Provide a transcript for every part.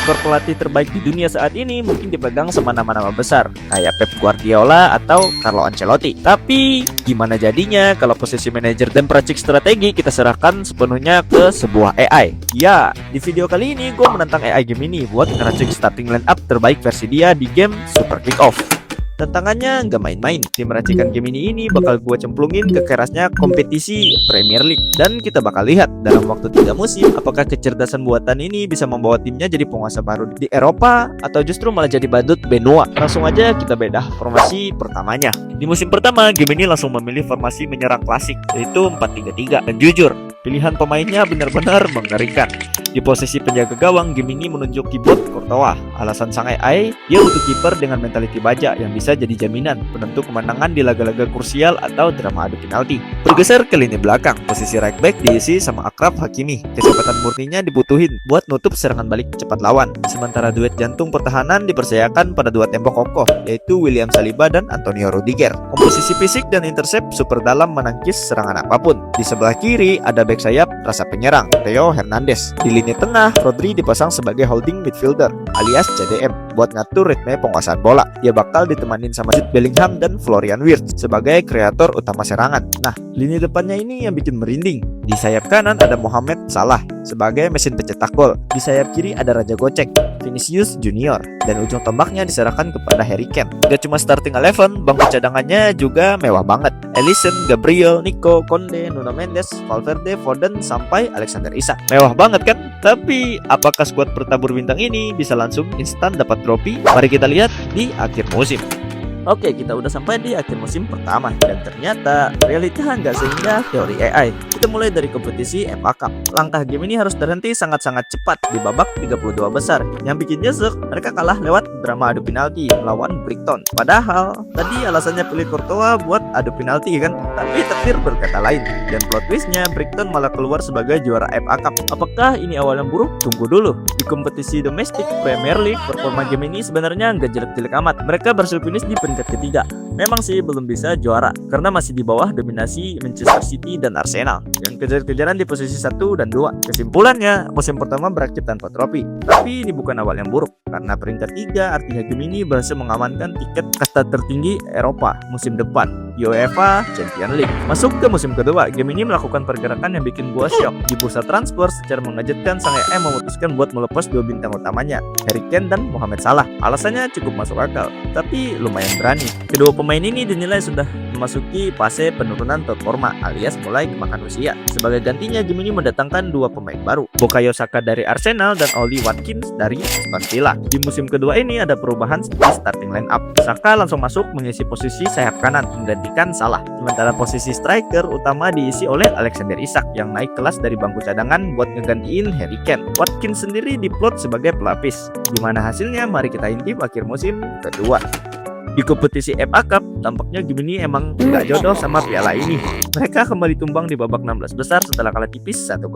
rekor pelatih terbaik di dunia saat ini mungkin dipegang sama nama-nama besar kayak Pep Guardiola atau Carlo Ancelotti. Tapi gimana jadinya kalau posisi manajer dan peracik strategi kita serahkan sepenuhnya ke sebuah AI? Ya, di video kali ini gue menantang AI Gemini buat ngeracik starting line up terbaik versi dia di game Super Kick-Off. Tantangannya nggak main-main. Tim racikan Gemini ini bakal gue cemplungin ke kerasnya kompetisi Premier League. Dan kita bakal lihat dalam waktu 3 musim apakah kecerdasan buatan ini bisa membawa timnya jadi penguasa baru di Eropa atau justru malah jadi badut benua. Langsung aja kita bedah formasi pertamanya. Di musim pertama Gemini langsung memilih formasi menyerang klasik, yaitu 4-3-3. Dan jujur, pilihan pemainnya benar-benar mengerikan. Di posisi penjaga gawang, Gemini menunjuk Thibaut Courtois. Alasan sang AI, dia butuh kiper dengan mentaliti baja yang bisa jadi jaminan penentu kemenangan di laga-laga krusial atau drama adu penalti. Bergeser ke lini belakang, posisi right back diisi sama Achraf Hakimi. Kecepatan murninya dibutuhin buat nutup serangan balik cepat lawan. Sementara duet jantung pertahanan dipercayakan pada dua tembok kokoh, yaitu William Saliba dan Antonio Rudiger. Komposisi fisik dan intercept super dalam menangkis serangan apapun. Di sebelah kiri ada bek sayap rasa penyerang, Theo Hernandez. Di lini tengah, Rodri dipasang sebagai holding midfielder alias CDM buat ngatur ritme penguasaan bola. Dia bakal ditemanin sama Jude Bellingham dan Florian Wirtz sebagai kreator utama serangan. Nah, lini depannya ini yang bikin merinding. Di sayap kanan ada Mohamed Salah sebagai mesin pencetak gol. Di sayap kiri ada Raja Gocek, Vinicius Junior, dan ujung tombaknya diserahkan kepada Harry Kane. Gak cuma starting 11, bangku cadangannya juga mewah banget. Alisson, Gabriel, Nico, Konde, Nuno Mendes, Valverde, Foden, sampai Alexander Isak. Mewah banget kan? Tapi apakah skuad bertabur bintang ini bisa langsung instan dapat trofi? Mari kita lihat di akhir musim. Oke, kita udah sampai di akhir musim pertama dan ternyata realita nggak seindah teori AI. Kita mulai dari kompetisi FA Cup. Langkah game ini harus terhenti sangat-sangat cepat di babak 32 besar. Yang bikin nyesek, mereka kalah lewat drama adu penalti melawan Brighton. Padahal tadi alasannya pilih Courtois buat adu penalti kan, tapi takdir berkata lain. Dan plot twistnya Brighton malah keluar sebagai juara FA Cup. Apakah ini awal yang buruk? Tunggu dulu. Di kompetisi domestik Premier League, performa game ini sebenarnya nggak jelek-jelek amat. Mereka berhasil finish di peringkat ketiga. Memang sih belum bisa juara karena masih di bawah dominasi Manchester City dan Arsenal yang kejar-kejaran di posisi 1 dan 2. Kesimpulannya, musim pertama berakhir tanpa trofi. Tapi ini bukan awal yang buruk karena peringkat 3 artinya Gemini berhasil mengamankan tiket kasta tertinggi Eropa musim depan, UEFA Champions League. Masuk ke musim kedua, Gemini melakukan pergerakan yang bikin gua shock. Di bursa transfer secara mengejutkan, sang AI memutuskan buat melepas dua bintang utamanya, Harry Kane dan Mohamed Salah. Alasannya cukup masuk akal, tapi lumayan berani. Kedua pemain ini dinilai sudah memasuki fase penurunan performa alias mulai kemakan usia. Sebagai gantinya, Gemini mendatangkan dua pemain baru, Bukayo Saka dari Arsenal dan Oli Watkins dari Aston Villa. Di musim kedua ini ada perubahan di starting line up. Saka langsung masuk mengisi posisi sayap kanan menggantikan Salah. Sementara posisi striker utama diisi oleh Alexander Isak yang naik kelas dari bangku cadangan buat ngegantiin Harry Kane. Watkins sendiri diplot sebagai pelapis. Gimana hasilnya? Mari kita intip akhir musim kedua. Di kompetisi FA Cup, tampaknya Gemini emang nggak jodoh sama piala ini. Mereka kembali tumbang di babak 16 besar setelah kalah tipis 1-0.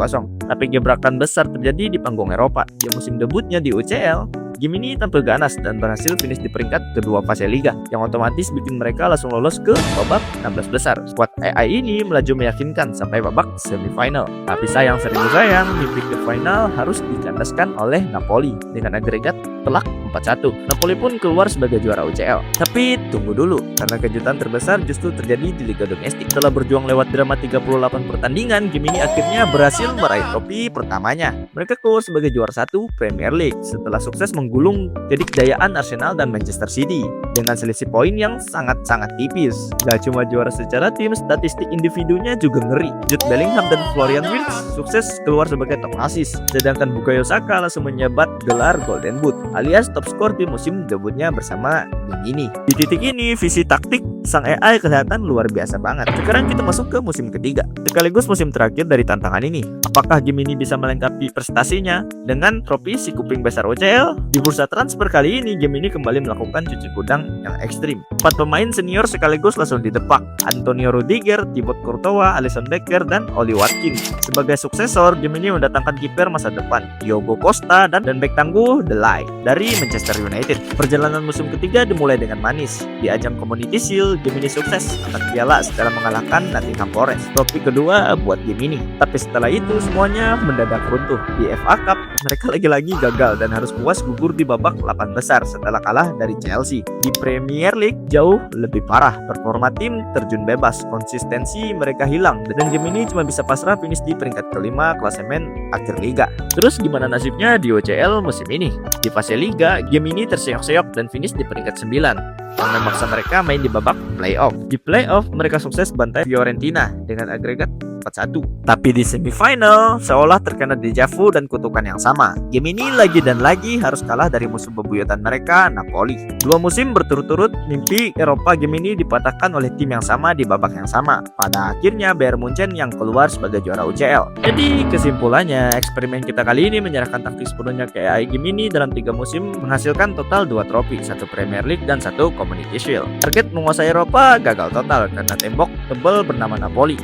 Tapi gebrakan besar terjadi di panggung Eropa. Di musim debutnya di UCL, Gemini tampil ganas dan berhasil finish di peringkat kedua fase Liga, yang otomatis bikin mereka langsung lolos ke babak 16 besar. Skuad AI ini melaju meyakinkan sampai babak semifinal. Tapi sayang mimpi ke final harus dikandaskan oleh Napoli dengan agregat telak 4-1. Napoli pun keluar sebagai juara UCL. Tapi tunggu dulu, karena kejutan terbesar justru terjadi di Liga Domestik. Setelah berjuang lewat drama 38 pertandingan, Gemini akhirnya berhasil meraih trofi pertamanya. Mereka keluar sebagai juara 1 Premier League setelah sukses menggulung kedikdayaan Arsenal dan Manchester City dengan selisih poin yang sangat-sangat tipis. Gak cuma juara secara tim, statistik individunya juga ngeri. Jude Bellingham dan Florian Wirtz sukses keluar sebagai top assist, sedangkan Bukayo Saka langsung menjabat gelar Golden Boot alias top skor di musim debutnya bersama Gemini. Di titik ini, visi taktik sang AI kelihatan luar biasa banget. Sekarang kita masuk ke musim ketiga, sekaligus musim terakhir dari tantangan ini. Apakah Gemini bisa melengkapi prestasinya dengan trofi si kuping besar UCL? Di bursa transfer kali ini, Gemini kembali melakukan cuci gudang yang ekstrim. 4 pemain senior sekaligus langsung didepak: Antonio Rudiger, Thibaut Courtois, Alisson Becker, dan Oli Watkins. Sebagai suksesor, Gemini mendatangkan kiper masa depan, Diogo Costa, dan bek tangguh The Lie. dari Manchester United. Perjalanan musim ketiga dimulai dengan manis. Di ajang Community Shield, Gemini sukses angkat piala setelah mengalahkan Nottingham Forest. Trofi kedua buat Gemini. Tapi setelah itu semuanya mendadak runtuh. Di FA Cup, mereka lagi-lagi gagal dan harus puas gugur di babak 8 besar setelah kalah dari Chelsea. Di Premier League jauh lebih parah. Performa tim terjun bebas, konsistensi mereka hilang, dan Gemini cuma bisa pasrah finish di peringkat kelima klasemen akhir liga. Terus gimana nasibnya di UCL musim ini? Di fase liga, Gemini terseok-seok dan finish di peringkat 9. Yang memaksa mereka main di babak playoff. Di playoff, mereka sukses bantai Fiorentina dengan agregat 4-1. Tapi di semifinal, seolah terkena dejavu dan kutukan yang sama. Gemini lagi dan lagi harus kalah dari musuh bebuyutan mereka, Napoli. 2 musim berturut-turut, mimpi Eropa Gemini dipatahkan oleh tim yang sama di babak yang sama. Pada akhirnya Bayern Munchen yang keluar sebagai juara UCL. Jadi kesimpulannya, eksperimen kita kali ini menyerahkan taktik sepenuhnya ke AI Gemini dalam 3 musim menghasilkan total 2 trofi, 1 Premier League dan 1 Community Shield. Target menguasai Eropa gagal total karena tembok tebal bernama Napoli.